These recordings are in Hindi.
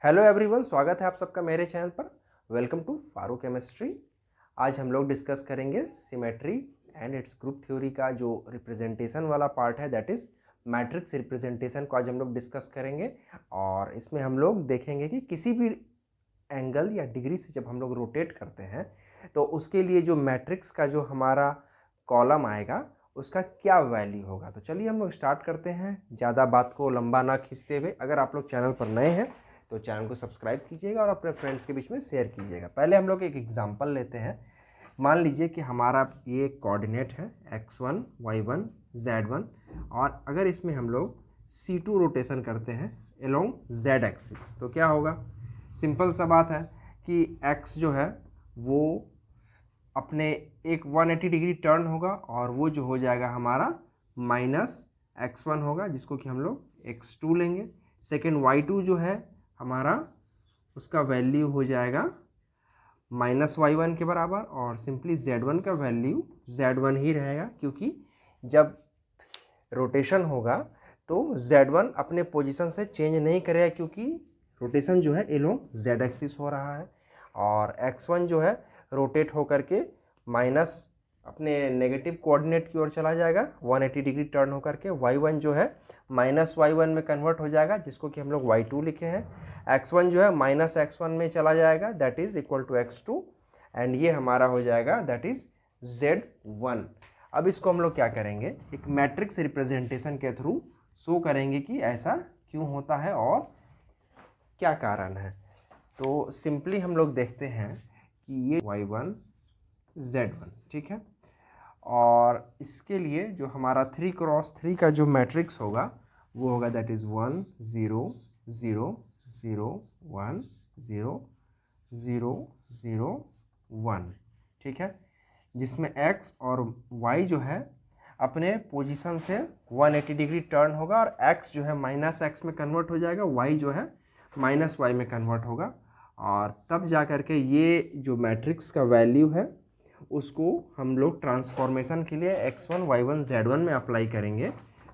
हेलो एवरीवन, स्वागत है आप सबका मेरे चैनल पर। Welcome to Faru chemistry. आज हम लोग डिस्कस करेंगे symmetry and its group theory का जो रिप्रेजेंटेशन वाला पार्ट है, दैट इज़ मैट्रिक्स रिप्रेजेंटेशन को आज हम लोग डिस्कस करेंगे। और इसमें हम लोग देखेंगे कि किसी भी एंगल या डिग्री से जब हम लोग रोटेट करते हैं तो उसके लिए जो मैट्रिक्स का जो हमारा कॉलम आएगा उसका क्या वैल्यू होगा। तो चलिए हम लोग स्टार्ट करते हैं, ज़्यादा बात को लंबा ना खींचते हुए। अगर आप लोग चैनल पर नए हैं तो चैनल को सब्सक्राइब कीजिएगा और अपने फ्रेंड्स के बीच में शेयर कीजिएगा। पहले हम लोग एक एग्जांपल लेते हैं। मान लीजिए कि हमारा ये कोऑर्डिनेट है x1 y1 z1, और अगर इसमें हम लोग c2 रोटेशन करते हैं अलोंग z एक्सिस तो क्या होगा। सिंपल सा बात है कि x जो है वो अपने एक 180 डिग्री टर्न होगा और वो जो हो जाएगा हमारा -x1 होगा, जिसको कि हम लोग x2 लेंगे। सेकेंड y2 जो है हमारा उसका वैल्यू हो जाएगा -y1 के बराबर, और सिंपली z1 का वैल्यू z1 ही रहेगा, क्योंकि जब रोटेशन होगा तो z1 अपने पोजीशन से चेंज नहीं करेगा, क्योंकि रोटेशन जो है एलोंग z एक्सिस हो रहा है। और x1 जो है रोटेट होकर के माइनस अपने नेगेटिव कोऑर्डिनेट की ओर चला जाएगा 180 डिग्री टर्न होकर के। y1 जो है -y1 में कन्वर्ट हो जाएगा, जिसको कि हम लोग y2 लिखे हैं। x1 जो है -x1 में चला जाएगा, that is equal to x2, and ये हमारा हो जाएगा दैट इज़ z1। अब इसको हम लोग क्या करेंगे, एक मैट्रिक्स रिप्रेजेंटेशन के थ्रू शो करेंगे कि ऐसा क्यों होता है और क्या कारण है। तो सिंपली हम लोग देखते हैं कि ये y1 z1 ठीक है, और इसके लिए जो हमारा 3x3 का जो मैट्रिक्स होगा वो होगा दैट इज़ 1 0 0 0 1 0 0 0 1 ठीक है, जिसमें x और y जो है अपने पोजीशन से 180 डिग्री टर्न होगा, और x जो है -x में कन्वर्ट हो जाएगा, y जो है -y में कन्वर्ट होगा। और तब जा कर के ये जो मैट्रिक्स का वैल्यू है उसको हम लोग ट्रांसफॉर्मेशन के लिए x1 y1 z1 में अप्लाई करेंगे।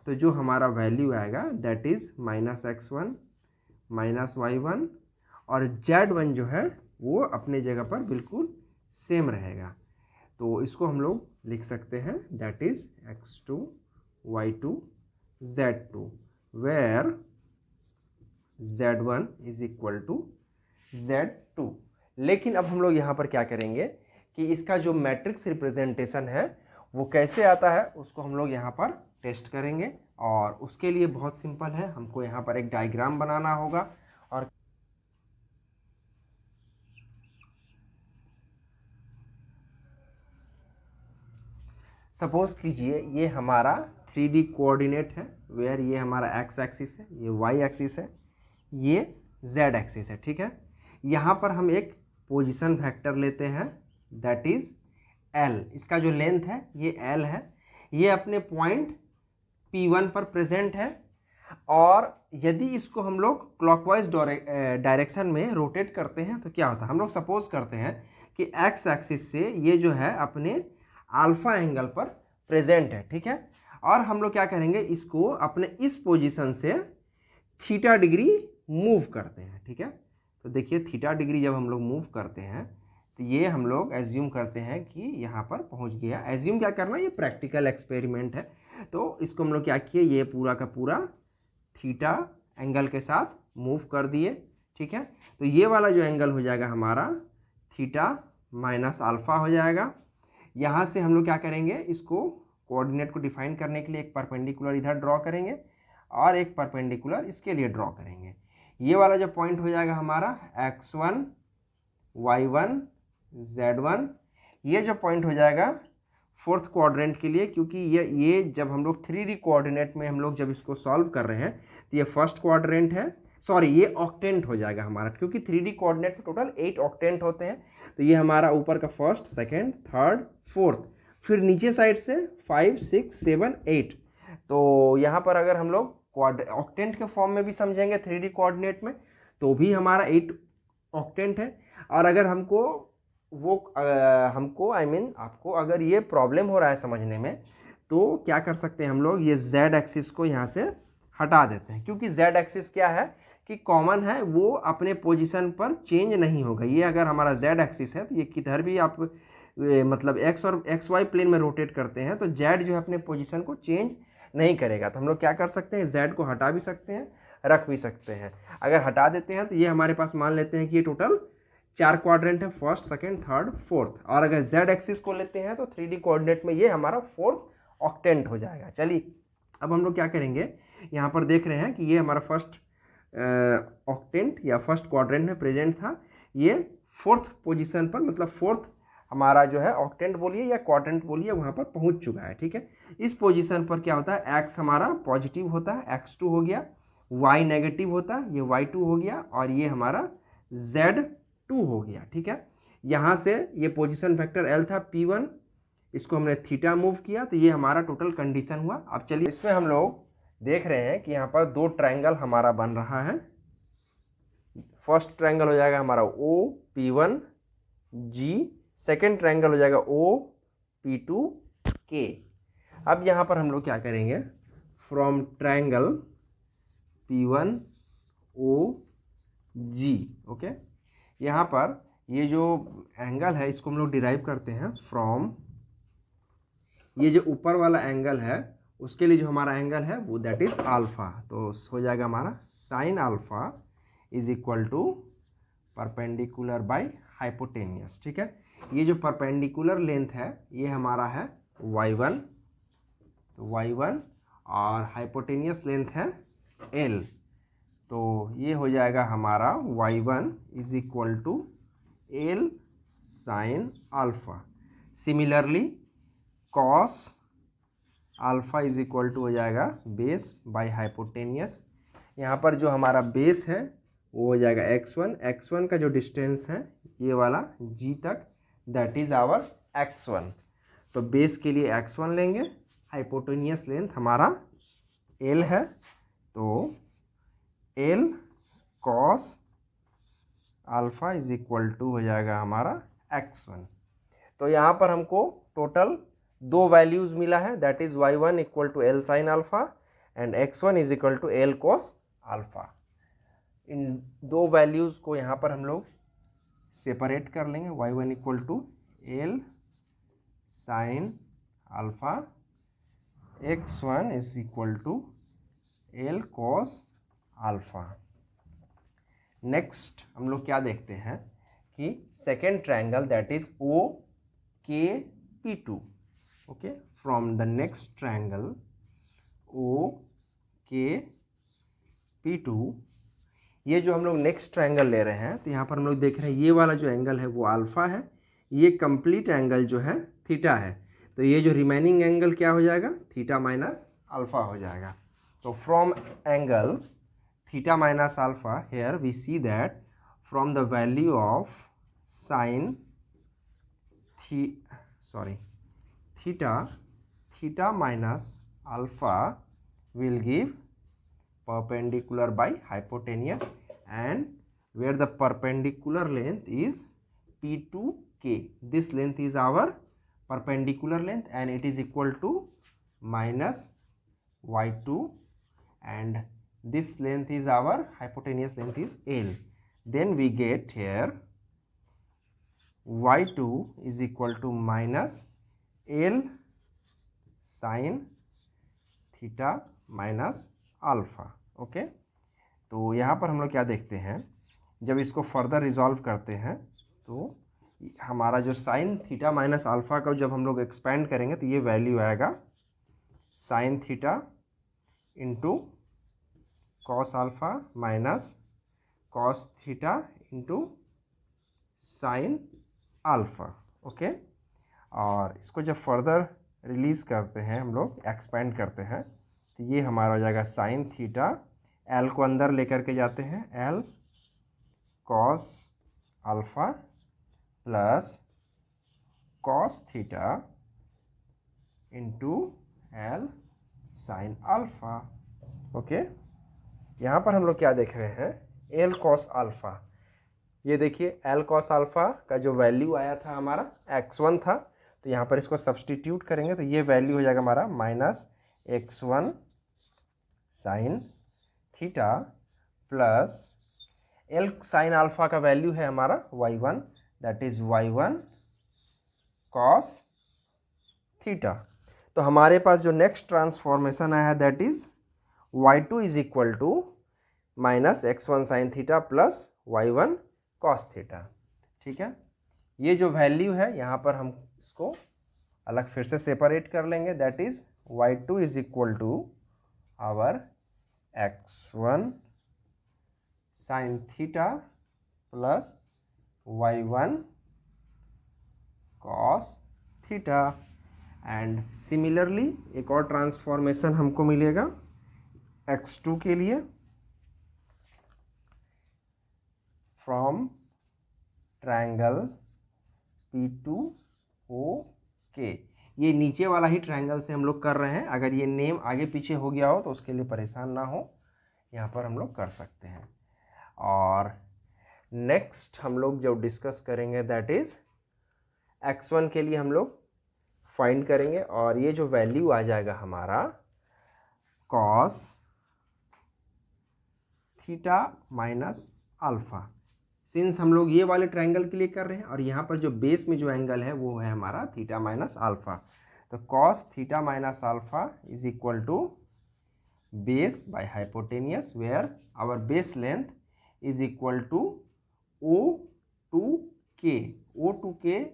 तो जो हमारा वैल्यू आएगा दैट इज़ -x1 -y1, और z1 जो है वो अपने जगह पर बिल्कुल सेम रहेगा। तो इसको हम लोग लिख सकते हैं that is x2 y2 z2, where z1 is equal to z2। लेकिन अब हम लोग यहाँ पर क्या करेंगे कि इसका जो मैट्रिक्स रिप्रेजेंटेशन है वो कैसे आता है उसको हम लोग यहाँ पर टेस्ट करेंगे। और उसके लिए बहुत सिंपल है, हमको यहाँ पर एक डायग्राम बनाना होगा। और सपोज कीजिए ये हमारा 3D कोऑर्डिनेट है, वेयर ये हमारा x एक्सिस है, ये y एक्सिस है, ये z एक्सिस है ठीक है। यहाँ पर हम एक पोजीशन वेक्टर लेते हैं दैट इज़ L। इसका जो लेंथ है ये L है, ये अपने पॉइंट P1 पर प्रेजेंट है। और यदि इसको हम लोग क्लॉकवाइज डायरेक्शन में रोटेट करते हैं तो क्या होता है, हम लोग सपोज करते हैं कि x एक्सिस से ये जो है अपने अल्फा एंगल पर प्रेजेंट है ठीक है। और हम लोग क्या करेंगे, इसको अपने इस पोजीशन से थीटा डिग्री मूव करते हैं ठीक है। तो देखिए थीटा डिग्री जब हम लोग मूव करते हैं तो ये हम लोग एज्यूम करते हैं कि यहाँ पर पहुँच गया। एज्यूम क्या करना, ये प्रैक्टिकल एक्सपेरिमेंट है। तो इसको हम लोग क्या किए, ये पूरा का पूरा थीटा एंगल के साथ मूव कर दिए ठीक है। तो ये वाला जो एंगल हो जाएगा हमारा थीटा माइनस अल्फ़ा हो जाएगा। यहाँ से हम लोग क्या करेंगे, इसको कोऑर्डिनेट को डिफाइन करने के लिए एक परपेंडिकुलर इधर ड्रॉ करेंगे और एक परपेंडिकुलर इसके लिए ड्रॉ करेंगे। ये वाला जो पॉइंट हो जाएगा हमारा x1 y1 z1, ये जो पॉइंट हो जाएगा फोर्थ क्वाड्रेंट के लिए, क्योंकि ये जब हम लोग 3D कोऑर्डिनेट में हम लोग जब इसको सॉल्व कर रहे हैं तो ये फर्स्ट क्वाड्रेंट है, सॉरी ये ऑक्टेंट हो जाएगा हमारा, क्योंकि 3D कोऑर्डिनेट में टोटल 8 ऑक्टेंट होते हैं। तो ये हमारा ऊपर का फर्स्ट सेकेंड थर्ड फोर्थ, फिर नीचे साइड से 5 6 7 8। तो यहाँ पर अगर हम लोग ऑक्टेंट के फॉर्म में भी समझेंगे 3D कोऑर्डिनेट में तो भी हमारा 8 ऑक्टेंट है। और अगर हमको आपको अगर ये प्रॉब्लम हो रहा है समझने में तो क्या कर सकते हैं हम लोग, ये z एक्सिस को यहाँ से हटा देते हैं, क्योंकि z एक्सिस क्या है कि कॉमन है वो अपने पोजीशन पर चेंज नहीं होगा। ये अगर हमारा जेड एक्सिस है तो ये किधर भी आप मतलब एक्स और एक्स वाई प्लेन में रोटेट करते हैं तो जेड जो है अपने पोजीशन को चेंज नहीं करेगा। तो हम लोग क्या कर सकते हैं, जेड को हटा भी सकते हैं, रख भी सकते हैं। अगर हटा देते हैं तो ये हमारे पास मान लेते हैं कि ये टोटल 4 क्वाड्रेंट है, फर्स्ट, सेकेंड, थर्ड, फोर्थ। और अगर जेड एक्सिस को लेते हैं तो 3D कोऑर्डिनेट में ये हमारा फोर्थ ऑक्टेंट हो जाएगा। चलिए अब हम लोग क्या करेंगे, यहाँ पर देख रहे हैं कि ये हमारा फर्स्ट ऑक्टेंट या फर्स्ट क्वाड्रेंट में प्रेजेंट था, ये फोर्थ पोजीशन पर मतलब फोर्थ हमारा जो है ऑक्टेंट बोलिए या क्वाड्रेंट बोलिए वहाँ पर पहुँच चुका है। ठीक है, इस पोजीशन पर क्या होता है, एक्स हमारा पॉजिटिव होता है, x2 हो गया, y नेगेटिव होता है, ये y2 हो गया, और ये हमारा z2 हो गया। ठीक है, यहाँ से ये पोजीशन वेक्टर L था P1, इसको हमने थीटा मूव किया तो ये हमारा टोटल कंडीशन हुआ। अब चलिए इसमें हम लोग देख रहे हैं कि यहाँ पर 2 ट्रायंगल हमारा बन रहा है। फर्स्ट ट्रायंगल हो जाएगा हमारा OP1G, सेकेंड ट्रायंगल हो जाएगा OP2K। अब यहाँ पर हम लोग क्या करेंगे, फ्रॉम ट्रायंगल P1OG, ओके, यहाँ पर ये जो एंगल है इसको हम लोग डिराइव करते हैं फ्रॉम, ये जो ऊपर वाला एंगल है उसके लिए जो हमारा एंगल है वो दैट इज अल्फा। तो हो जाएगा हमारा sine alpha is equal to perpendicular by hypotenuse. ठीक है, ये जो परपेंडिकुलर लेंथ है ये हमारा है y1, तो y1, और हाइपोटेनियस लेंथ है l, तो ये हो जाएगा हमारा y1 is equal to l sine alpha. Similarly cos alpha is equal to हो जाएगा बेस बाय हाइपोटेनियस। यहाँ पर जो हमारा बेस है वो हो जाएगा x1, x1 का जो डिस्टेंस है ये वाला g तक, दैट इज आवर x1। तो बेस के लिए x1 लेंगे, हाइपोटेनियस लेंथ हमारा l है, तो l cos alpha is equal to हो जाएगा हमारा x1। तो यहाँ पर हमको टोटल 2 वैल्यूज़ मिला है, that is y1 equal to l sine alpha and x1 is equal to l cos alpha. इन 2 वैल्यूज़ को यहाँ पर हम लोग सेपरेट कर लेंगे, y1 equal to l sine alpha, x1 is equal to l cos alpha. Next हम लोग क्या देखते हैं कि second triangle that is OKP2, okay, from the next triangle OKP2, ये जो हम लोग नेक्स्ट ट्रायंगल ले रहे हैं तो यहाँ पर हम लोग देख रहे हैं ये वाला जो एंगल है वो अल्फा है, ये कंप्लीट एंगल जो है थीटा है, तो ये जो रिमेनिंग एंगल क्या हो जाएगा, थीटा माइनस अल्फा हो जाएगा। तो from angle theta minus alpha here we see that from the value of sine theta minus alpha will give perpendicular by hypotenuse, and where the perpendicular length is P2K, this length is our perpendicular length and it is equal to minus y2, and this length is our hypotenuse length is L. Then we get here y2 is equal to minus L sine theta minus alpha. Okay, तो यहाँ पर हम लोग क्या देखते हैं, जब इसको फर्दर रिजॉल्व करते हैं तो हमारा जो साइन थीटा माइनस अल्फा का जब हम लोग एक्सपेंड करेंगे तो ये वैल्यू आएगा sign theta into cos alpha minus cos theta into sine alpha. Okay, और इसको जब फर्दर रिलीज़ करते हैं हम लोग, एक्सपेंड करते हैं, तो ये हमारा हो जाएगा साइन थीटा, एल को अंदर लेकर के जाते हैं, L cos alpha plus cos theta into L sine alpha. Okay, यहाँ पर हम लोग क्या देख रहे हैं, एल कॉस अल्फा, ये देखिए एल कॉस अल्फा का जो वैल्यू आया था हमारा x1 था, तो यहाँ पर इसको सब्सटीट्यूट करेंगे तो ये वैल्यू हो जाएगा हमारा minus x1 sine theta plus L sine alpha का वैल्यू है हमारा y1, that is y1 cos theta. तो हमारे पास जो नेक्स्ट ट्रांसफॉर्मेशन आया है that is y2 is equal to minus x1 sine theta plus y1 cos theta. ठीक है, ये जो वैल्यू है यहाँ पर हम इसको अलग फिर से सेपरेट कर लेंगे, that is y2 is equal to our x1 sine theta plus y1 cos theta. And similarly एक और ट्रांसफॉर्मेशन हमको मिलेगा x2 के लिए, फ्रॉम ट्रायंगल P2OK। ये नीचे वाला ही ट्रायंगल से हम लोग कर रहे हैं, अगर ये नेम आगे पीछे हो गया हो तो उसके लिए परेशान ना हो, यहाँ पर हम लोग कर सकते हैं। और नेक्स्ट हम लोग जो डिस्कस करेंगे दैट इज x1 के लिए हम लोग फाइंड करेंगे, और ये जो वैल्यू आ जाएगा हमारा cos theta minus alpha. Since हम लोग ये वाले ट्रायंगल के लिए कर रहे हैं और यहाँ पर जो बेस में जो एंगल है वो है हमारा थीटा माइनस अल्फा, तो cos theta minus alpha is equal to base by hypotenuse where our base length is equal to O2K। O2K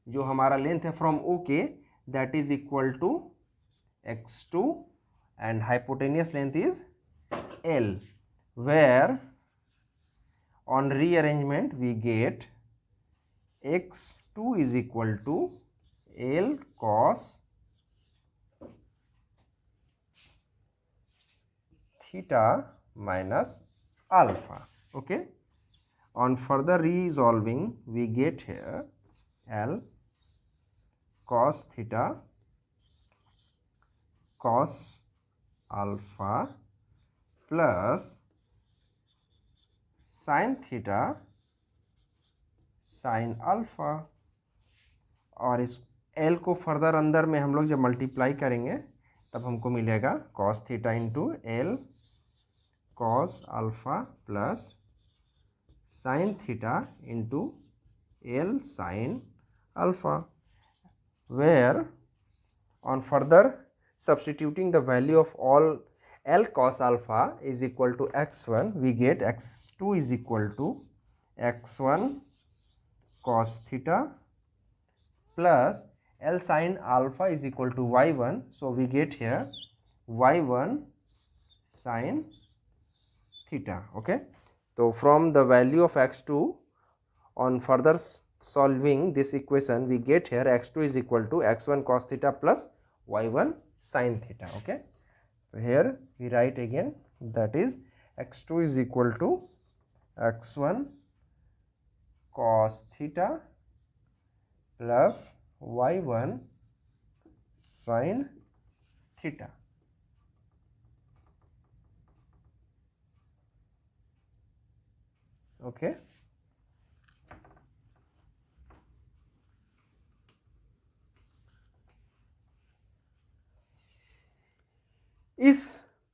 जो हमारा लेंथ है from OK that is equal to x2 and hypotenuse length is L, where on rearrangement we get x2 is equal to L cos theta minus alpha. Okay, on further resolving we get here L cos theta cos alpha plus sine theta sine alpha, और इस एल को फर्दर अंदर में हम लोग जब मल्टीप्लाई करेंगे तब हमको मिलेगा cos theta into L cos alpha plus sine theta into L sine alpha, where on further substituting the value of all L cos alpha is equal to x1, we get x2 is equal to x1 cos theta plus L sin alpha is equal to y1, so we get here y1 sin theta. Okay, so from the value of x2 on further solving this equation we get here x2 is equal to x1 cos theta plus y1 sin theta. Okay, so here we write again, that is x2 is equal to x1 cos theta plus y1 sin theta. Okay, इस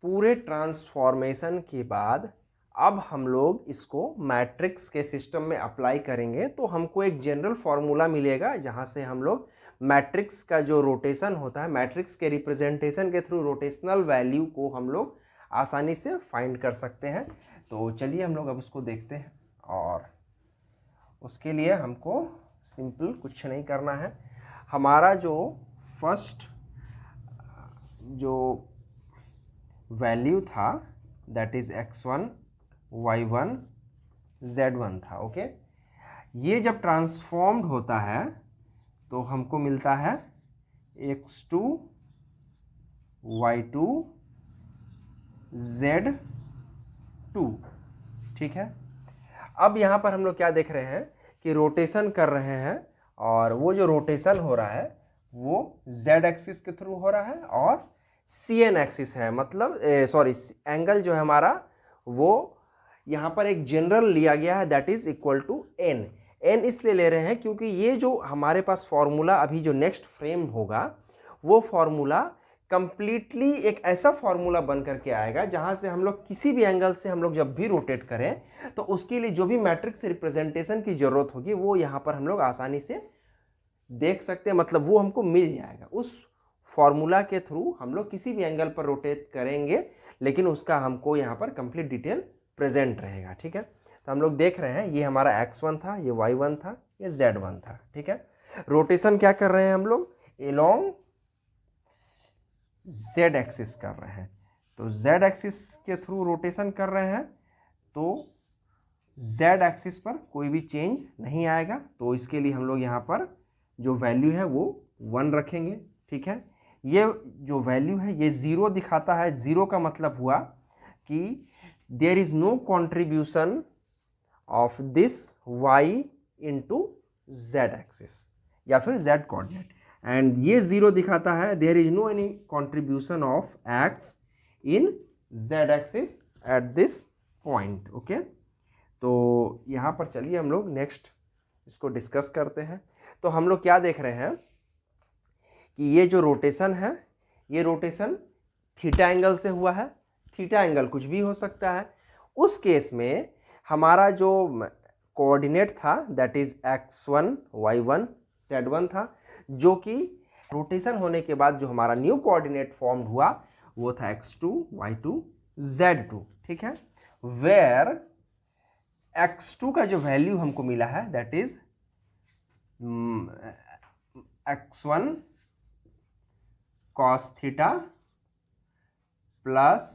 पूरे ट्रांसफॉर्मेशन के बाद अब हम लोग इसको मैट्रिक्स के सिस्टम में अप्लाई करेंगे, तो हमको एक जनरल फार्मूला मिलेगा जहाँ से हम लोग मैट्रिक्स का जो रोटेशन होता है, मैट्रिक्स के रिप्रेजेंटेशन के थ्रू रोटेशनल वैल्यू को हम लोग आसानी से फाइंड कर सकते हैं। तो चलिए हम लोग अब उसको देखते हैं, और उसके लिए हमको सिंपल कुछ नहीं करना है। हमारा जो फर्स्ट जो वैल्यू था that is x1 y1 z1 था। ओके, ये जब ट्रांसफॉर्म्ड होता है तो हमको मिलता है x2 y2 z2। ठीक है, अब यहाँ पर हम लोग क्या देख रहे हैं कि रोटेशन कर रहे हैं, और वो जो रोटेशन हो रहा है वो z एक्सिस के थ्रू हो रहा है और CN एक्सिस है, मतलब सॉरी एंगल जो है हमारा वो यहाँ पर एक जनरल लिया गया है that is equal to n। n इसलिए ले रहे हैं क्योंकि ये जो हमारे पास फॉर्मूला अभी जो नेक्स्ट फ्रेम होगा वो फॉर्मूला कंप्लीटली एक ऐसा फॉर्मूला बन करके आएगा जहाँ से हम लोग किसी भी एंगल से हम लोग जब भी रोटेट करें तो उसके लिए जो भी मैट्रिक्स रिप्रेजेंटेशन की ज़रूरत होगी वो यहाँ पर हम लोग आसानी से देख सकते हैं, मतलब वो हमको मिल जाएगा। उस फॉर्मूला के थ्रू हम लोग किसी भी एंगल पर रोटेट करेंगे लेकिन उसका हमको यहाँ पर कंप्लीट डिटेल प्रेजेंट रहेगा। ठीक है, तो हम लोग देख रहे हैं ये हमारा x1 था, ये y1 था, ये z1 था। ठीक है, रोटेशन क्या कर रहे हैं हम लोग, एलोंग z एक्सिस कर रहे हैं। तो z एक्सिस के थ्रू रोटेशन कर रहे हैं तो z एक्सिस पर कोई भी चेंज नहीं आएगा, तो इसके लिए हम लोग यहाँ पर जो वैल्यू है वो 1 रखेंगे। ठीक है, ये जो वैल्यू है ये 0 दिखाता है। 0 का मतलब हुआ कि there is no contribution of this y into z axis या फिर z कोऑर्डिनेट, एंड ये 0 दिखाता है there is no any contribution of x in z axis at this point. Okay, तो यहाँ पर चलिए हम लोग नेक्स्ट इसको डिस्कस करते हैं। तो हम लोग क्या देख रहे हैं कि ये जो रोटेशन है ये रोटेशन थीटा एंगल से हुआ है। थीटा एंगल कुछ भी हो सकता है। उस केस में हमारा जो कोऑर्डिनेट था that is x1 y1 z1 था, जो कि रोटेशन होने के बाद जो हमारा न्यू कोऑर्डिनेट फॉर्म हुआ वो था x2 y2 z2। ठीक है, वेयर x2 का जो वैल्यू हमको मिला है that is x1 cos theta plus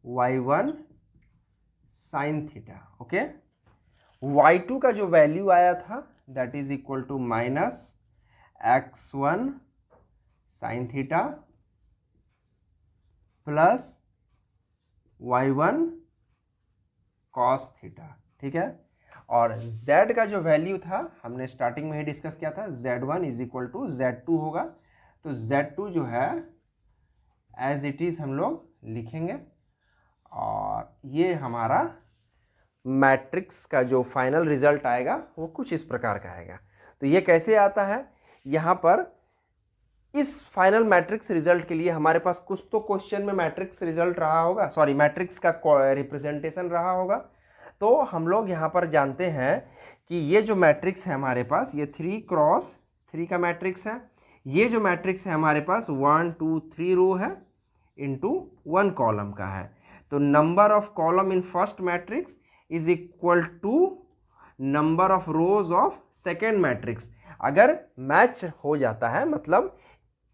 y1 sine theta. Okay, y2 का जो वैल्यू आया था that is equal to minus x1 sine theta plus y1 cos theta. ठीक है, और z का जो वैल्यू था हमने स्टार्टिंग में ही डिस्कस किया था, z1 is equal to z2 होगा। तो z2 जो है एज इट इज़ हम लोग लिखेंगे और ये हमारा मैट्रिक्स का जो फाइनल रिजल्ट आएगा वो कुछ इस प्रकार का आएगा। तो ये कैसे आता है, यहाँ पर इस फाइनल मैट्रिक्स रिजल्ट के लिए हमारे पास कुछ तो क्वेश्चन में मैट्रिक्स रिजल्ट रहा होगा, सॉरी मैट्रिक्स का रिप्रेजेंटेशन रहा होगा। तो हम लोग यहाँ पर जानते हैं कि ये जो मैट्रिक्स है हमारे पास ये 3x3 का मैट्रिक्स है। ये जो मैट्रिक्स है हमारे पास 1 2 3 रो है इंटू 1 कॉलम का है। तो number of column in first matrix is equal to number of rows of second matrix. अगर मैच हो जाता है, मतलब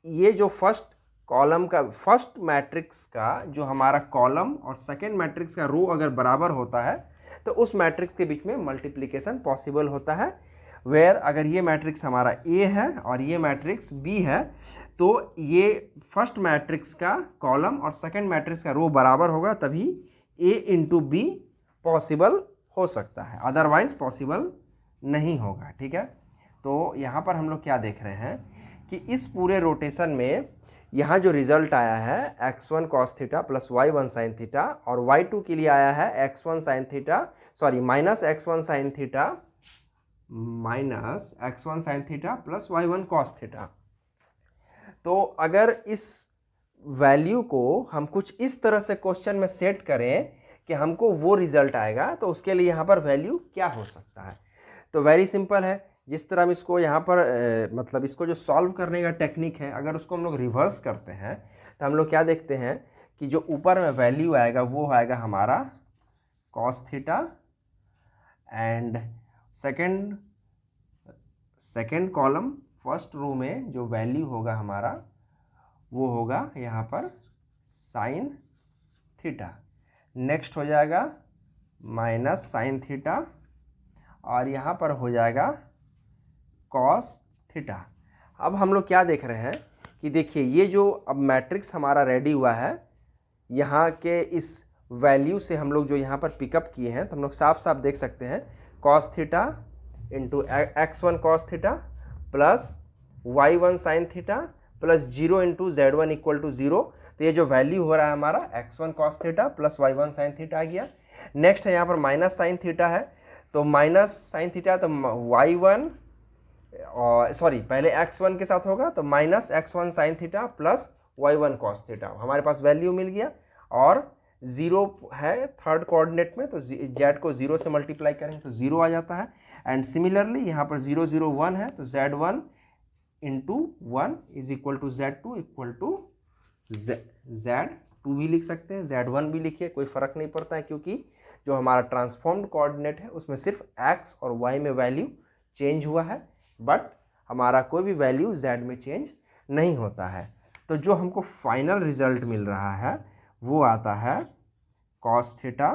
ये जो फर्स्ट कॉलम का फर्स्ट मैट्रिक्स का जो हमारा कॉलम और सेकेंड मैट्रिक्स का रो अगर बराबर होता है तो उस मैट्रिक्स के बीच में मल्टीप्लिकेशन पॉसिबल होता है। वेयर अगर ये मैट्रिक्स हमारा ए है और ये मैट्रिक्स बी है तो ये फर्स्ट मैट्रिक्स का कॉलम और सेकंड मैट्रिक्स का रो बराबर होगा, तभी ए इंटू बी पॉसिबल हो सकता है, अदरवाइज पॉसिबल नहीं होगा। ठीक है, तो यहाँ पर हम लोग क्या देख रहे हैं कि इस पूरे रोटेशन में यहाँ जो रिजल्ट आया है x1 cos theta plus y1 sine theta, और y2 के लिए आया है x1 sine theta sorry minus x1 sine theta minus x1 sine theta plus y1 cos theta. तो अगर इस वैल्यू को हम कुछ इस तरह से क्वेश्चन में सेट करें कि हमको वो रिजल्ट आएगा, तो उसके लिए यहाँ पर वैल्यू क्या हो सकता है। तो वेरी सिंपल है, जिस तरह हम इसको यहाँ पर मतलब इसको जो सॉल्व करने का टेक्निक है अगर उसको हम लोग रिवर्स करते हैं तो हम लोग क्या देखते हैं कि जो ऊपर में वैल्यू आएगा वो आएगा हमारा cos theta, and second column first row में जो वैल्यू होगा हमारा वो होगा यहाँ पर साइन थीटा। नेक्स्ट हो जाएगा माइनस साइन थीटा और यहाँ पर हो जाएगा कॉस थीटा। अब हम लोग क्या देख रहे हैं कि देखिए ये जो अब मैट्रिक्स हमारा रेडी हुआ है, यहाँ के इस वैल्यू से हम लोग जो यहाँ पर पिकअप किए हैं तो हम लोग साफ साफ देख सकते हैं cos theta into x1 cos theta plus y1 sine theta plus 0 into z1 equal to 0। तो ये जो वैल्यू हो रहा है हमारा x1 cos theta plus y1 sine theta आ गया। नेक्स्ट है यहाँ पर माइनस साइन थीटा है, तो माइनस साइन थीटा तो y1 और सॉरी पहले x1 के साथ होगा तो minus x1 sine theta plus y1 cos theta. हमारे पास वैल्यू मिल गया और 0 है थर्ड कोऑर्डिनेट में, तो z को 0 से मल्टीप्लाई करेंगे तो 0 आ जाता है। एंड सिमिलरली यहाँ पर 0 0 1 है, तो z1 इंटू 1 is equal to z2 equal to z2 भी लिख सकते हैं, z1 भी लिखिए, कोई फ़र्क नहीं पड़ता है, क्योंकि जो हमारा ट्रांसफॉर्म्ड कोऑर्डिनेट है उसमें सिर्फ x और y में वैल्यू चेंज हुआ है, बट हमारा कोई भी वैल्यू z में चेंज नहीं होता है। तो जो हमको फाइनल रिजल्ट मिल रहा है वो आता है cos theta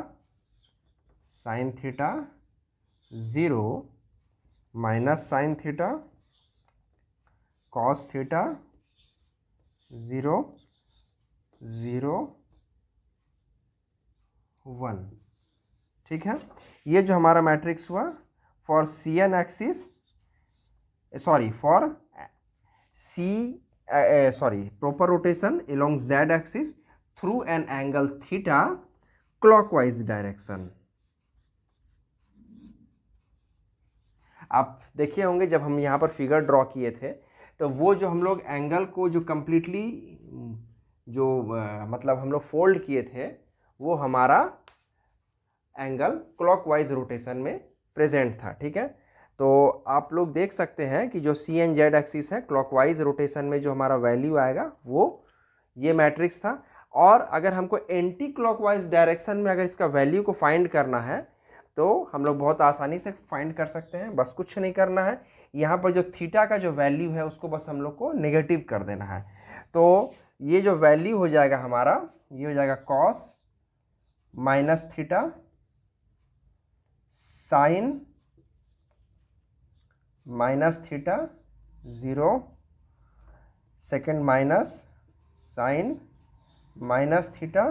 sin theta 0 minus sin theta cos theta 0 0 1। ठीक है, ये जो हमारा मैट्रिक्स हुआ for C N axis, sorry for proper rotation along z axis through an angle theta clockwise direction। आप देखे होंगे जब हम यहाँ पर फिगर ड्रॉ किए थे तो वो जो हम लोग एंगल को जो कम्प्लीटली जो मतलब हम लोग फोल्ड किए थे वो हमारा एंगल क्लॉकवाइज रोटेशन में प्रेजेंट था। ठीक है, तो आप लोग देख सकते हैं कि जो सी एन जेड एक्सिस है क्लॉकवाइज रोटेशन में जो हमारा वैल्यू आएगा वो ये मैट्रिक्स था। और अगर हमको एंटी क्लॉकवाइज डायरेक्शन में अगर इसका वैल्यू को फाइंड करना है तो हम लोग बहुत आसानी से फाइंड कर सकते हैं, बस कुछ नहीं करना है, यहाँ पर जो थीटा का जो वैल्यू है उसको बस हम लोग को नेगेटिव कर देना है। तो ये जो वैल्यू हो जाएगा हमारा, ये हो जाएगा cos minus theta sine minus theta 0 second minus sine minus theta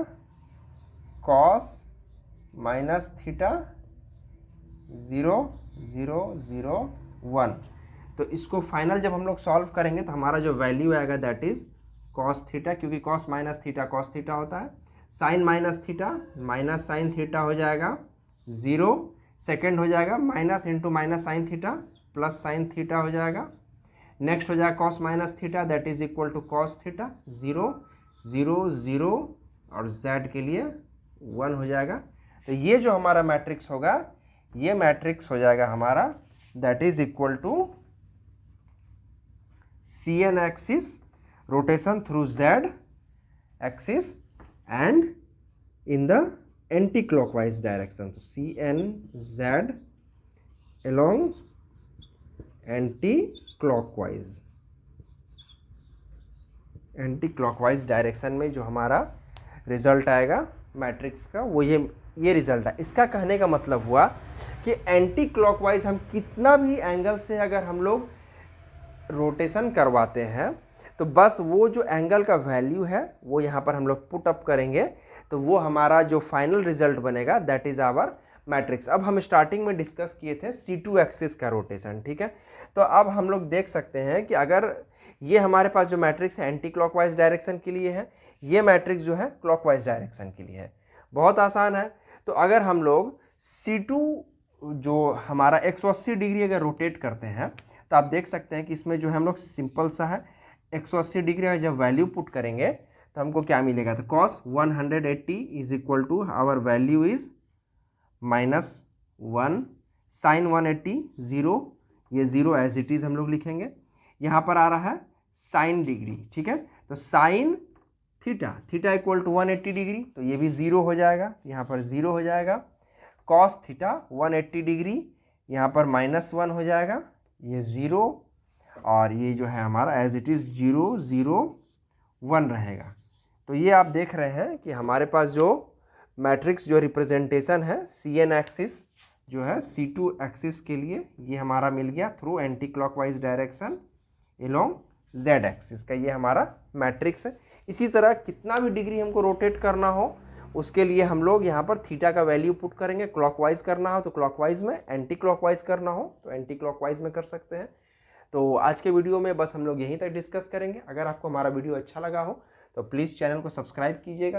cos minus theta 0 0 0 1। तो इसको फाइनल जब हम लोग सॉल्व करेंगे तो हमारा जो वैल्यू आएगा दैट इज कॉस थीटा, क्योंकि cos minus theta cos theta होता है, sine minus theta minus sine theta हो जाएगा 0, सेकेंड हो जाएगा minus into minus sine theta plus sine theta हो जाएगा। नेक्स्ट हो जाएगा cos minus theta that is equal to cos theta 0 0 0 और z के लिए 1 हो जाएगा। तो ये जो हमारा मैट्रिक्स होगा ये मैट्रिक्स हो जाएगा हमारा that is equal to C N axis rotation through z axis and in the anti clockwise direction. तो C n Z along anti clockwise direction में जो हमारा रिजल्ट आएगा मैट्रिक्स का वो ये रिजल्ट है। इसका कहने का मतलब हुआ कि एंटी क्लॉकवाइज हम कितना भी एंगल से अगर हम लोग रोटेशन करवाते हैं तो बस वो जो एंगल का वैल्यू है वो यहाँ पर हम लोग पुट अप करेंगे तो वो हमारा जो फाइनल रिजल्ट बनेगा दैट इज आवर मैट्रिक्स। अब हम स्टार्टिंग में डिस्कस किए थे C2 एक्सिस का रोटेशन। ठीक है, तो अब हम लोग देख सकते हैं कि अगर ये हमारे पास जो मैट्रिक्स है एंटी क्लॉकवाइज डायरेक्शन के लिए है, ये मैट्रिक्स जो है क्लॉकवाइज डायरेक्शन के लिए है। बहुत आसान है। तो अगर हम लोग C2 जो हमारा 180 डिग्री अगर रोटेट करते हैं तो आप देख सकते हैं कि इसमें जो है हम लोग सिंपल सा है 180 डिग्री का जब वैल्यू पुट करेंगे तो हमको क्या मिलेगा, तो cos 180 is equal to our value is -1 sine 180 0, ये 0 एज इट इज़ हम लोग लिखेंगे। यहाँ पर आ रहा है साइन डिग्री। ठीक है, तो sine theta equal to 180 degree, तो ये भी 0 हो जाएगा, यहाँ पर 0 हो जाएगा। कॉस थीटा 180 डिग्री, यहाँ पर -1 हो जाएगा, ये 0, और ये जो है हमारा एज इट इज़ 0 0 1 रहेगा। तो ये आप देख रहे हैं कि हमारे पास जो मैट्रिक्स जो रिप्रेजेंटेशन है सी एन एक्सिस जो है C2 एक्सिस के लिए ये हमारा मिल गया through anti clockwise direction along Z axis का, ये हमारा मैट्रिक्स है। इसी तरह कितना भी डिग्री हमको रोटेट करना हो उसके लिए हम लोग यहाँ पर थीटा का वैल्यू पुट करेंगे। क्लॉकवाइज करना हो तो क्लॉकवाइज में, एंटी क्लॉकवाइज करना हो तो एंटी क्लॉकवाइज में कर सकते हैं। तो आज के वीडियो में बस हम लोग यहीं तक डिस्कस करेंगे। अगर आपको हमारा वीडियो अच्छा लगा हो तो प्लीज़ चैनल को सब्सक्राइब कीजिएगा।